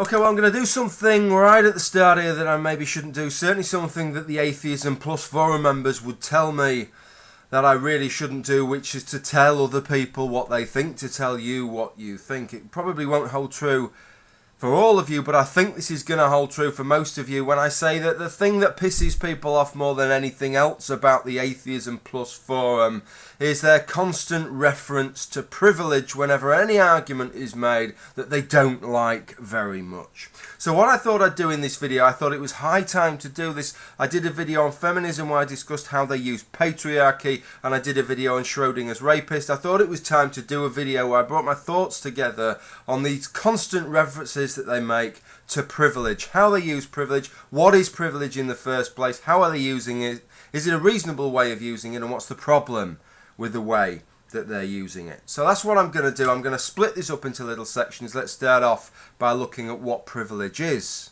Okay, well, I'm going to do something right at the start here that I maybe shouldn't do. Certainly something that the Atheism Plus forum members would tell me that I really shouldn't do, which is to tell other people what they think, to tell you what you think. It probably won't hold true for all of you, but I think this is going to hold true for most of you when I say that the thing that pisses people off more than anything else about the Atheism Plus forum is their constant reference to privilege whenever any argument is made that they don't like very much. So what I thought I'd do in this video, I thought it was high time to do this. I did a video on feminism where I discussed how they use patriarchy, and I did a video on Schrodinger's rapist. I thought it was time to do a video where I brought my thoughts together on these constant references that they make to privilege, how they use privilege, what is privilege in the first place, how are they using it, is it a reasonable way of using it, and what's the problem with the way that they're using it. So that's what I'm going to do. I'm going to split this up into little sections. Let's start off by looking at what privilege is.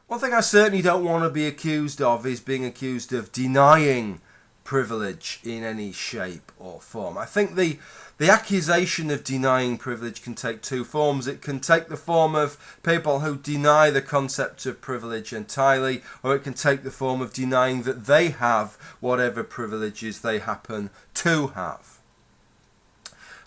One thing I certainly don't want to be accused of is being accused of denying privilege in any shape or form. I think the accusation of denying privilege can take two forms. It can take the form of people who deny the concept of privilege entirely, or it can take the form of denying that they have whatever privileges they happen to have.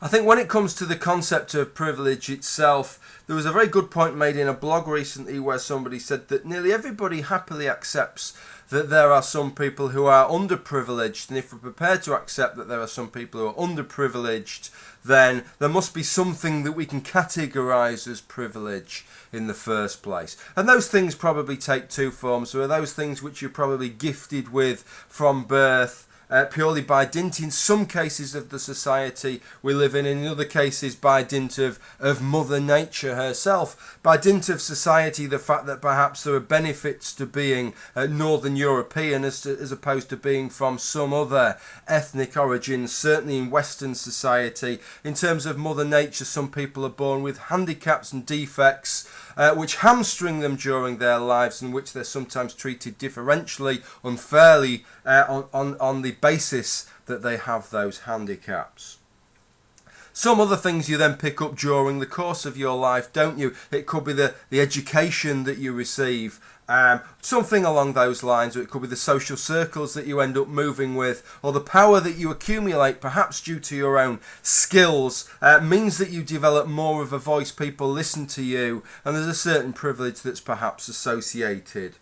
I think when it comes to the concept of privilege itself, there was a very good point made in a blog recently where somebody said that nearly everybody happily accepts that there are some people who are underprivileged, and if we're prepared to accept that there are some people who are underprivileged, then there must be something that we can categorise as privilege in the first place. And those things probably take two forms. There are those things which you're probably gifted with from birth, purely by dint, in some cases, of the society we live in other cases by dint of Mother Nature herself. By dint of society, the fact that perhaps there are benefits to being Northern European as opposed to being from some other ethnic origin, certainly in Western society. In terms of Mother Nature, some people are born with handicaps and defects which hamstring them during their lives, and which they're sometimes treated differentially, unfairly, on the basis that they have those handicaps. Some other things you then pick up during the course of your life, don't you? It could be the education that you receive, something along those lines, or it could be the social circles that you end up moving with, or the power that you accumulate, perhaps due to your own skills, means that you develop more of a voice, people listen to you, and there's a certain privilege that's perhaps associated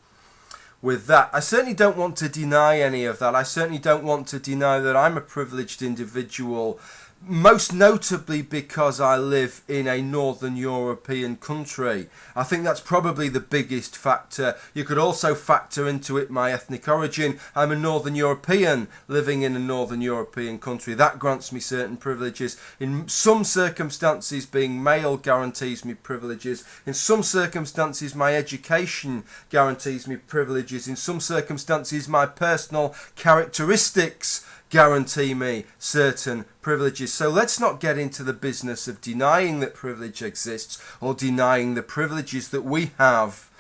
with that. I certainly don't want to deny any of that. I certainly don't want to deny that I'm a privileged individual, most notably because I live in a Northern European country. I think that's probably the biggest factor. You could also factor into it my ethnic origin. I'm a Northern European living in a Northern European country. That grants me certain privileges. In some circumstances, being male guarantees me privileges. In some circumstances, my education guarantees me privileges. In some circumstances, my personal characteristics guarantee me certain privileges. So let's not get into the business of denying that privilege exists or denying the privileges that we have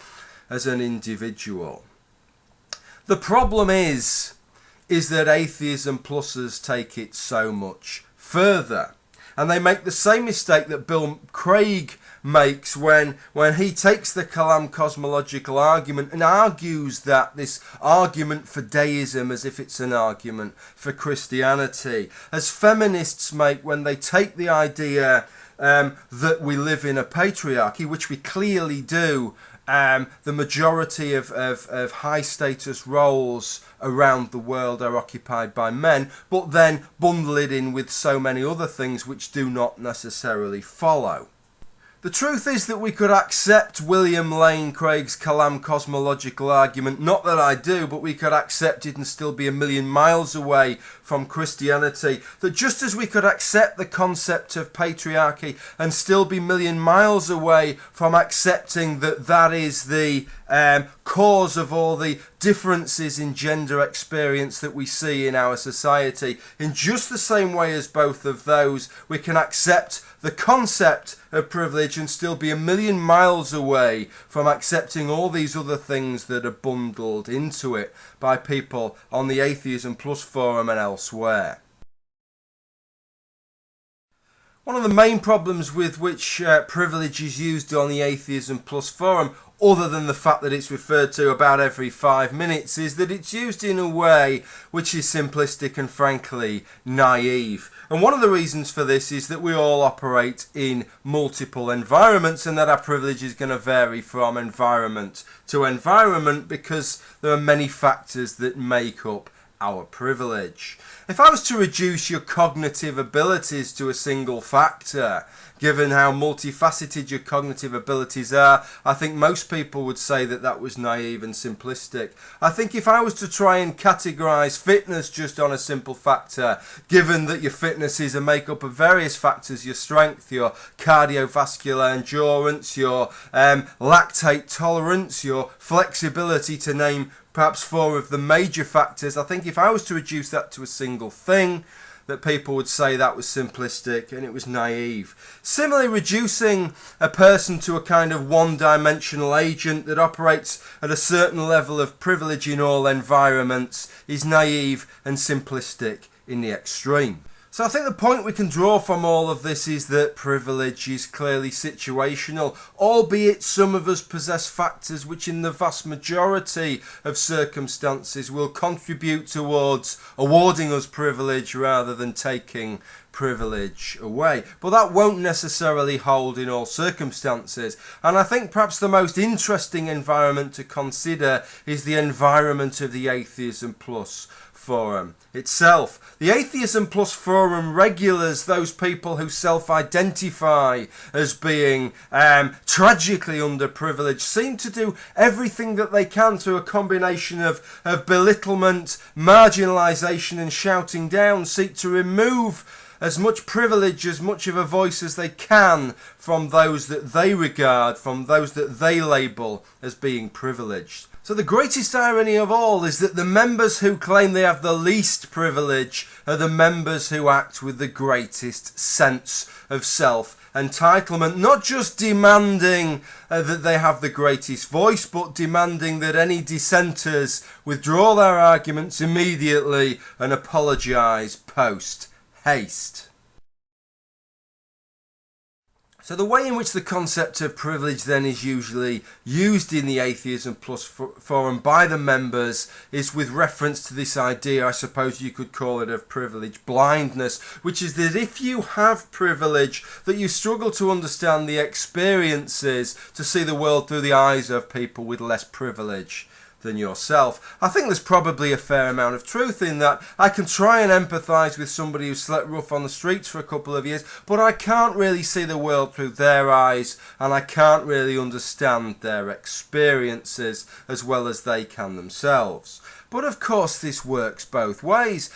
as an individual. The problem is that Atheism Pluses take it so much further. And they make the same mistake that Bill Craig makes when he takes the Kalam cosmological argument and argues that this argument for deism as if it's an argument for Christianity, as feminists make when they take the idea that we live in a patriarchy, which we clearly do. The majority of high status roles around the world are occupied by men, but then bundle it in with so many other things which do not necessarily follow. The truth is that we could accept William Lane Craig's Kalam cosmological argument, not that I do, but we could accept it and still be a million miles away from Christianity. That just as we could accept the concept of patriarchy and still be a million miles away from accepting that that is the cause of all the differences in gender experience that we see in our society, in just the same way as both of those, we can accept the concept of privilege and still be a million miles away from accepting all these other things that are bundled into it by people on the Atheism Plus forum and elsewhere. One of the main problems with which privilege is used on the Atheism Plus forum, other than the fact that it's referred to about every 5 minutes, is that it's used in a way which is simplistic and frankly naive. And one of the reasons for this is that we all operate in multiple environments, and that our privilege is going to vary from environment to environment because there are many factors that make up our privilege. If I was to reduce your cognitive abilities to a single factor, given how multifaceted your cognitive abilities are, I think most people would say that that was naive and simplistic. I think if I was to try and categorise fitness just on a simple factor, given that your fitness is a make-up of various factors, your strength, your cardiovascular endurance, your lactate tolerance, your flexibility, to name perhaps 4 of the major factors, I think if I was to reduce that to a single thing, that people would say that was simplistic and it was naive. Similarly, reducing a person to a kind of one-dimensional agent that operates at a certain level of privilege in all environments is naive and simplistic in the extreme. So I think the point we can draw from all of this is that privilege is clearly situational, albeit some of us possess factors which in the vast majority of circumstances will contribute towards awarding us privilege rather than taking privilege away. But that won't necessarily hold in all circumstances. And I think perhaps the most interesting environment to consider is the environment of the Atheism Plus forum itself. The Atheism Plus forum regulars, those people who self-identify as being tragically underprivileged, seem to do everything that they can through a combination of belittlement, marginalisation and shouting down, seek to remove as much privilege, as much of a voice as they can from those that they regard, from those that they label as being privileged. So the greatest irony of all is that the members who claim they have the least privilege are the members who act with the greatest sense of self-entitlement, not just demanding that they have the greatest voice, but demanding that any dissenters withdraw their arguments immediately and apologise post haste. So the way in which the concept of privilege then is usually used in the Atheism Plus forum by the members is with reference to this idea, I suppose you could call it, of privilege blindness, which is that if you have privilege, that you struggle to understand the experiences, to see the world through the eyes of people with less privilege than yourself. I think there's probably a fair amount of truth in that. I can try and empathise with somebody who slept rough on the streets for a couple of years, but I can't really see the world through their eyes, and I can't really understand their experiences as well as they can themselves. But of course this works both ways.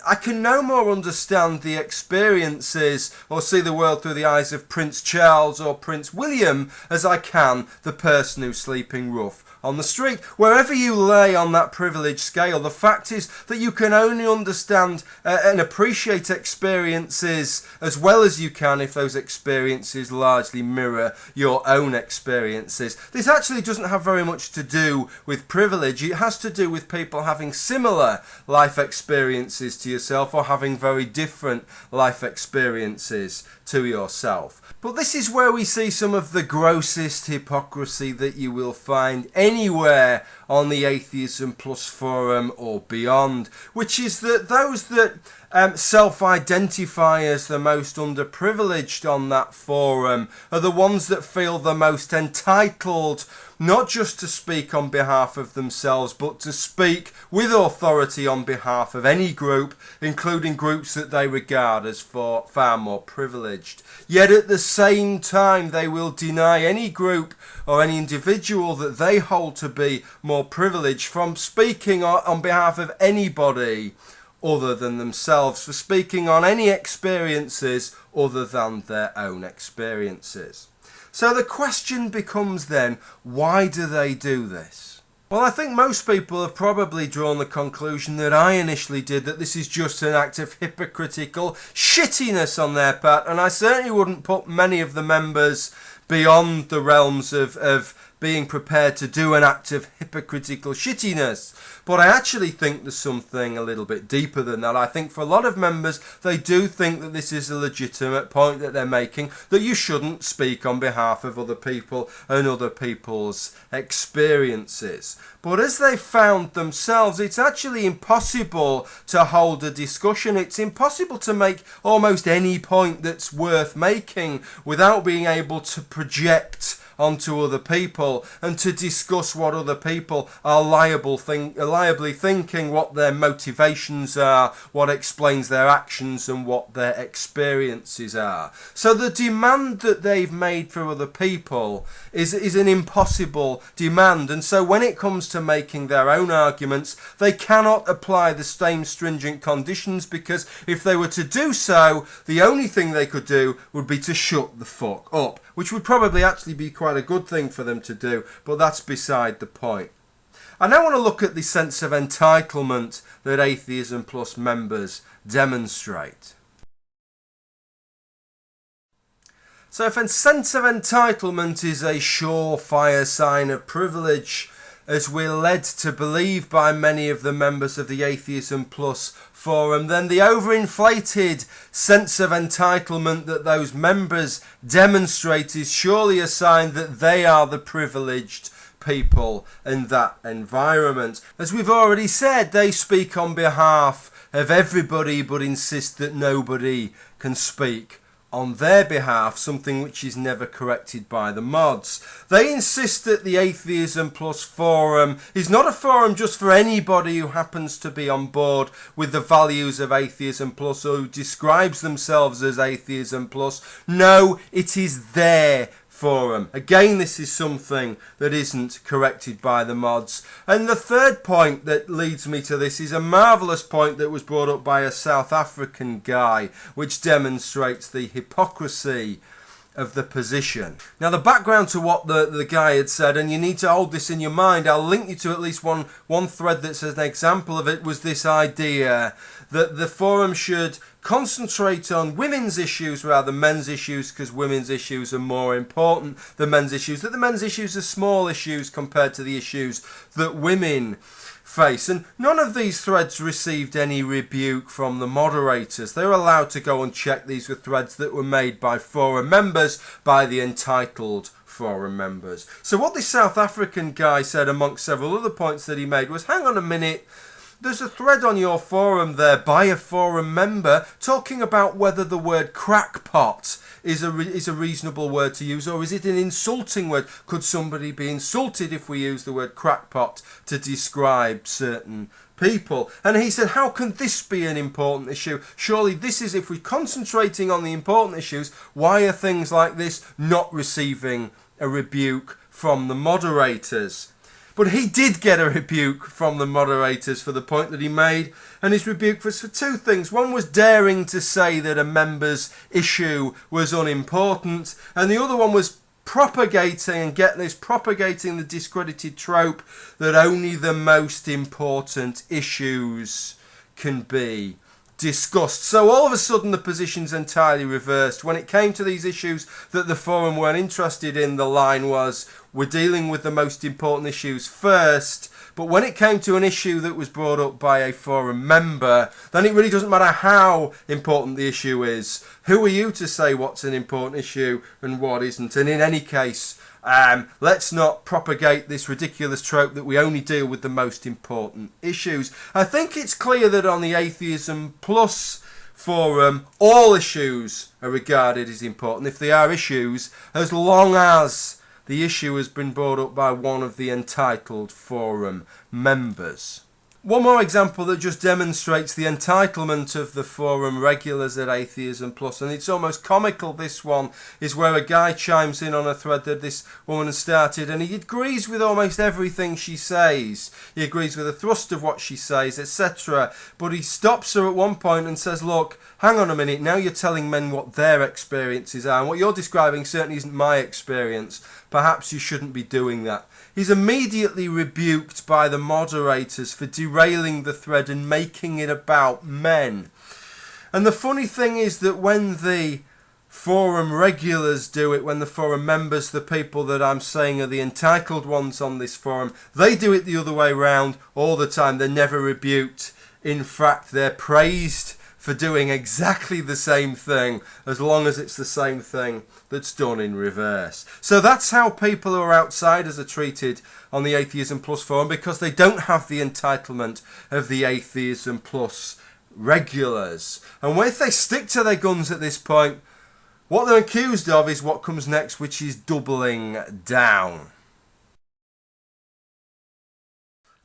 I can no more understand the experiences or see the world through the eyes of Prince Charles or Prince William as I can the person who's sleeping rough on the street. Wherever you lay on that privilege scale, the fact is that you can only understand and appreciate experiences as well as you can if those experiences largely mirror your own experiences. This actually doesn't have very much to do with privilege. It has to do with people having similar life experiences to yourself or having very different life experiences to yourself. But this is where we see some of the grossest hypocrisy that you will find anywhere on the Atheism Plus forum or beyond, which is that those that self-identify as the most underprivileged on that forum are the ones that feel the most entitled, not just to speak on behalf of themselves, but to speak with authority on behalf of any group, including groups that they regard as far more privileged. Yet at the same time, they will deny any group or any individual that they hold to be more privileged from speaking on behalf of anybody other than themselves, for speaking on any experiences other than their own experiences. So the question becomes then, why do they do this? Well, I think most people have probably drawn the conclusion that I initially did, that this is just an act of hypocritical shittiness on their part, and I certainly wouldn't put many of the members beyond the realms of being prepared to do an act of hypocritical shittiness. But I actually think there's something a little bit deeper than that. I think for a lot of members, they do think that this is a legitimate point that they're making, that you shouldn't speak on behalf of other people and other people's experiences. But as they found themselves, it's actually impossible to hold a discussion. It's impossible to make almost any point that's worth making without being able to project onto other people and to discuss what other people are liably thinking, what their motivations are, what explains their actions and what their experiences are. So the demand that they've made for other people is an impossible demand, and so when it comes to making their own arguments, they cannot apply the same stringent conditions, because if they were to do so, the only thing they could do would be to shut the fuck up, which would probably actually be quite a good thing for them to do, but that's beside the point. I now want to look at the sense of entitlement that Atheism Plus members demonstrate. So if a sense of entitlement is a surefire sign of privilege, as we're led to believe by many of the members of the Atheism Plus forum, then the overinflated sense of entitlement that those members demonstrate is surely a sign that they are the privileged people in that environment. As we've already said, they speak on behalf of everybody but insist that nobody can speak on their behalf, something which is never corrected by the mods. They insist that the Atheism Plus forum is not a forum just for anybody who happens to be on board with the values of Atheism Plus or who describes themselves as Atheism Plus. No, it is their forum. Again, this is something that isn't corrected by the mods. And the third point that leads me to this is a marvellous point that was brought up by a South African guy, which demonstrates the hypocrisy of the position. Now, the background to what the guy had said, and you need to hold this in your mind, I'll link you to at least one thread that's an example of it, was this idea that the forum should concentrate on women's issues rather than men's issues, because women's issues are more important than men's issues, that the men's issues are small issues compared to the issues that women face. And none of these threads received any rebuke from the moderators. They were allowed to go and check these were threads that were made by forum members, by the entitled forum members. So what this South African guy said, amongst several other points that he made, was, hang on a minute, there's a thread on your forum there by a forum member talking about whether the word crackpot is a reasonable word to use, or is it an insulting word? Could somebody be insulted if we use the word crackpot to describe certain people? And he said, how can this be an important issue? Surely this is, if we're concentrating on the important issues, why are things like this not receiving a rebuke from the moderators? But he did get a rebuke from the moderators for the point that he made, and his rebuke was for two things. One was daring to say that a member's issue was unimportant, and the other one was propagating the discredited trope that only the most important issues can be discussed. So all of a sudden the position's entirely reversed. When it came to these issues that the forum weren't interested in, the line was, we're dealing with the most important issues first. But when it came to an issue that was brought up by a forum member, then it really doesn't matter how important the issue is. Who are you to say what's an important issue and what isn't? And in any case, let's not propagate this ridiculous trope that we only deal with the most important issues. I think it's clear that on the Atheism Plus forum, all issues are regarded as important, if they are issues, as long as the issue has been brought up by one of the entitled forum members. One more example that just demonstrates the entitlement of the forum regulars at Atheism Plus, and it's almost comical, this one, is where a guy chimes in on a thread that this woman has started, and he agrees with almost everything she says. He agrees with the thrust of what she says, etc. But he stops her at one point and says, look, hang on a minute, now you're telling men what their experiences are, and what you're describing certainly isn't my experience. Perhaps you shouldn't be doing that. He's immediately rebuked by the moderators for derailing the thread and making it about men. And the funny thing is that when the forum regulars do it, when the forum members, the people that I'm saying are the entitled ones on this forum, they do it the other way round all the time. They're never rebuked. In fact, they're praised for doing exactly the same thing, as long as it's the same thing that's done in reverse. So that's how people who are outsiders are treated on the Atheism Plus forum, because they don't have the entitlement of the Atheism Plus regulars. And if they stick to their guns at this point, what they're accused of is what comes next, which is doubling down.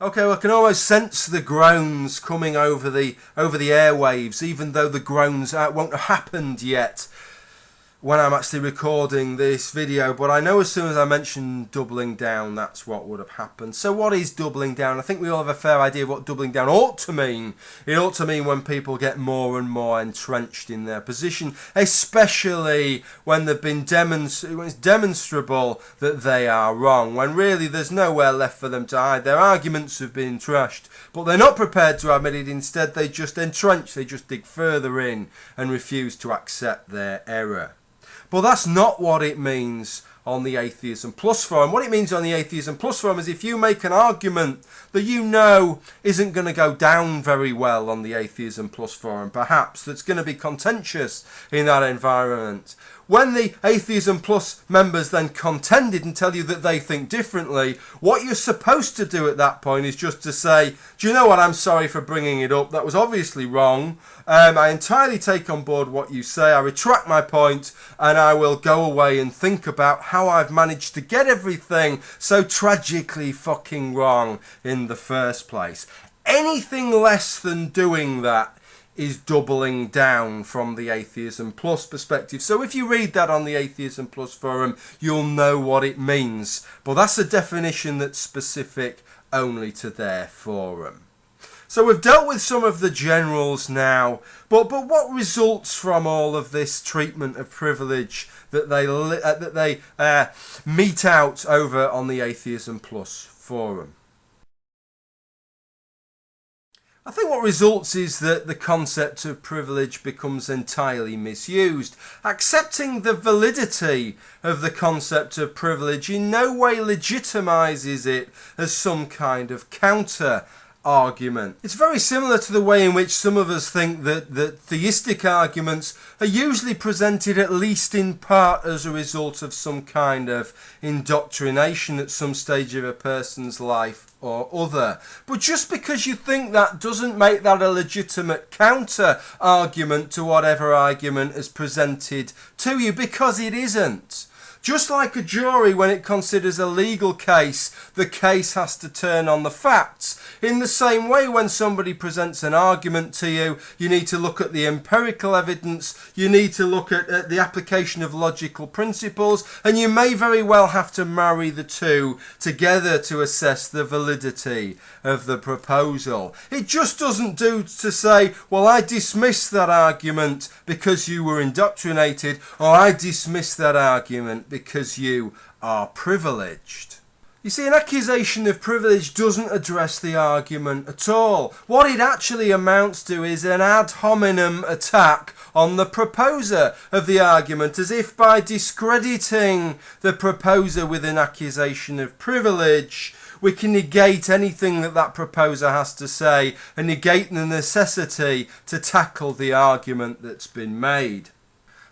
Okay, well, I can almost sense the groans coming over the airwaves, even though the groans won't have happened yet when I'm actually recording this video. But I know as soon as I mention doubling down, that's what would have happened. So what is doubling down? I think we all have a fair idea of what doubling down ought to mean. It ought to mean when people get more and more entrenched in their position, especially when they've been when it's demonstrable that they are wrong, when really there's nowhere left for them to hide. Their arguments have been trashed, but they're not prepared to admit it. Instead, they just entrench, they just dig further in and refuse to accept their error. But that's not what it means on the Atheism Plus forum. What it means on the Atheism Plus forum is if you make an argument that you know isn't going to go down very well on the Atheism Plus forum, perhaps, that's going to be contentious in that environment, when the Atheism Plus members then contended and tell you that they think differently, what you're supposed to do at that point is just to say, do you know what, I'm sorry for bringing it up, that was obviously wrong, I entirely take on board what you say, I retract my point, and I will go away and think about how I've managed to get everything so tragically fucking wrong in the first place. Anything less than doing that is doubling down from the Atheism Plus perspective. So if you read that on the Atheism Plus forum, you'll know what it means. But that's a definition that's specific only to their forum. So we've dealt with some of the generals now, but what results from all of this treatment of privilege that they mete out over on the Atheism Plus forum? I think what results is that the concept of privilege becomes entirely misused. Accepting the validity of the concept of privilege in no way legitimizes it as some kind of counter argument. It's very similar to the way in which some of us think that theistic arguments are usually presented at least in part as a result of some kind of indoctrination at some stage of a person's life or other. But just because you think that doesn't make that a legitimate counter argument to whatever argument is presented to you, because it isn't. Just like a jury, when it considers a legal case, the case has to turn on the facts. In the same way, when somebody presents an argument to you, you need to look at the empirical evidence, you need to look at the application of logical principles, and you may very well have to marry the two together to assess the validity of the proposal. It just doesn't do to say, well, I dismiss that argument because you were indoctrinated, or I dismiss that argument because you are privileged. You see, an accusation of privilege doesn't address the argument at all. What it actually amounts to is an ad hominem attack on the proposer of the argument, as if by discrediting the proposer with an accusation of privilege, we can negate anything that proposer has to say and negate the necessity to tackle the argument that's been made.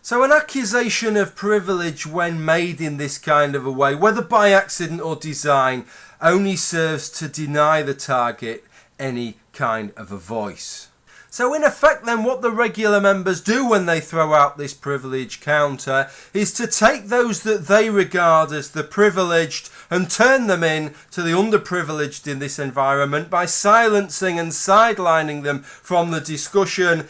So an accusation of privilege, when made in this kind of a way, whether by accident or design, only serves to deny the target any kind of a voice. So in effect then, what the regular members do when they throw out this privilege counter is to take those that they regard as the privileged and turn them in to the underprivileged in this environment by silencing and sidelining them from the discussion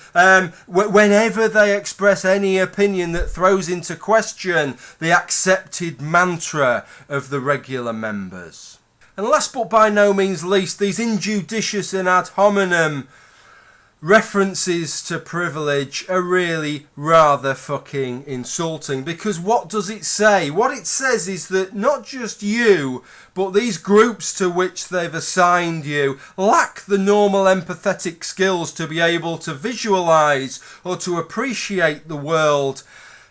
whenever they express any opinion that throws into question the accepted mantra of the regular members. And last but by no means least, these injudicious and ad hominem references to privilege are really rather fucking insulting, because what does it say? What it says is that not just you, but these groups to which they've assigned you lack the normal empathetic skills to be able to visualize or to appreciate the world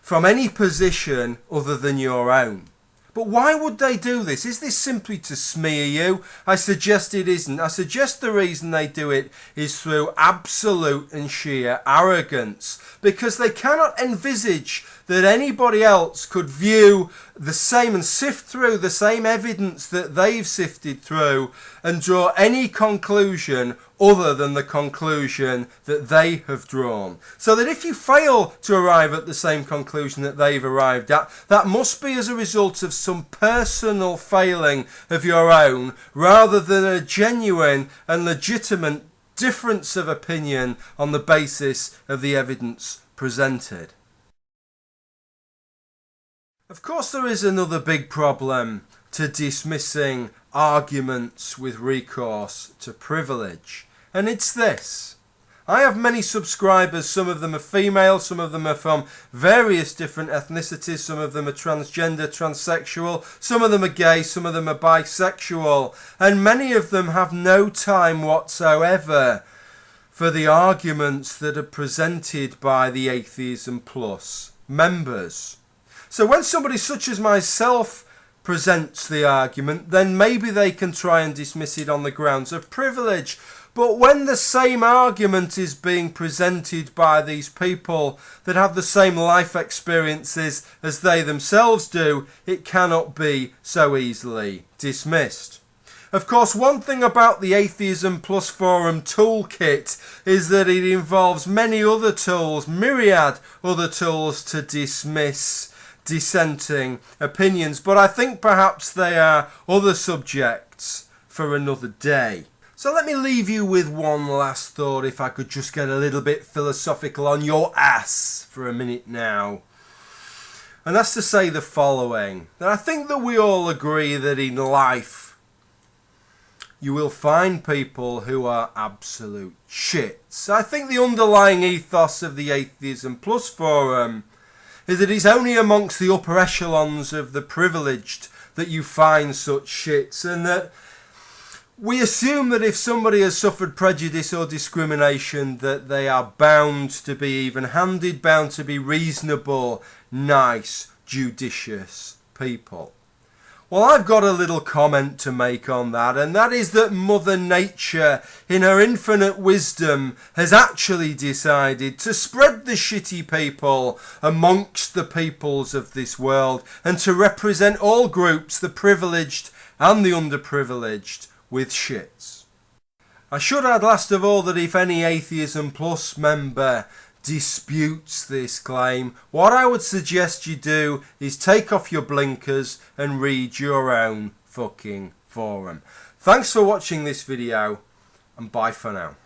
from any position other than your own. But why would they do this? Is this simply to smear you? I suggest it isn't. I suggest the reason they do it is through absolute and sheer arrogance, because they cannot envisage that anybody else could view the same and sift through the same evidence that they've sifted through and draw any conclusion other than the conclusion that they have drawn. So that if you fail to arrive at the same conclusion that they've arrived at, that must be as a result of some personal failing of your own, rather than a genuine and legitimate difference of opinion on the basis of the evidence presented. Of course, there is another big problem to dismissing arguments with recourse to privilege, and it's this. I have many subscribers, some of them are female, some of them are from various different ethnicities, some of them are transgender, transsexual, some of them are gay, some of them are bisexual, and many of them have no time whatsoever for the arguments that are presented by the Atheism Plus members. So when somebody such as myself presents the argument, then maybe they can try and dismiss it on the grounds of privilege. But when the same argument is being presented by these people that have the same life experiences as they themselves do, it cannot be so easily dismissed. Of course, one thing about the Atheism Plus Forum toolkit is that it involves many other tools, myriad other tools to dismiss dissenting opinions, but I think perhaps they are other subjects for another day. So let me leave you with one last thought, if I could just get a little bit philosophical on your ass for a minute now. And that's to say the following, that I think that we all agree that in life you will find people who are absolute shits. I think the underlying ethos of the Atheism Plus Forum is that it's only amongst the upper echelons of the privileged that you find such shits, and that we assume that if somebody has suffered prejudice or discrimination, that they are bound to be even-handed, bound to be reasonable, nice, judicious people. Well, I've got a little comment to make on that, and that is that Mother Nature, in her infinite wisdom, has actually decided to spread the shitty people amongst the peoples of this world, and to represent all groups, the privileged and the underprivileged, with shits. I should add last of all that if any Atheism Plus member disputes this claim, what I would suggest you do is take off your blinkers and read your own fucking forum. Thanks for watching this video, and bye for now.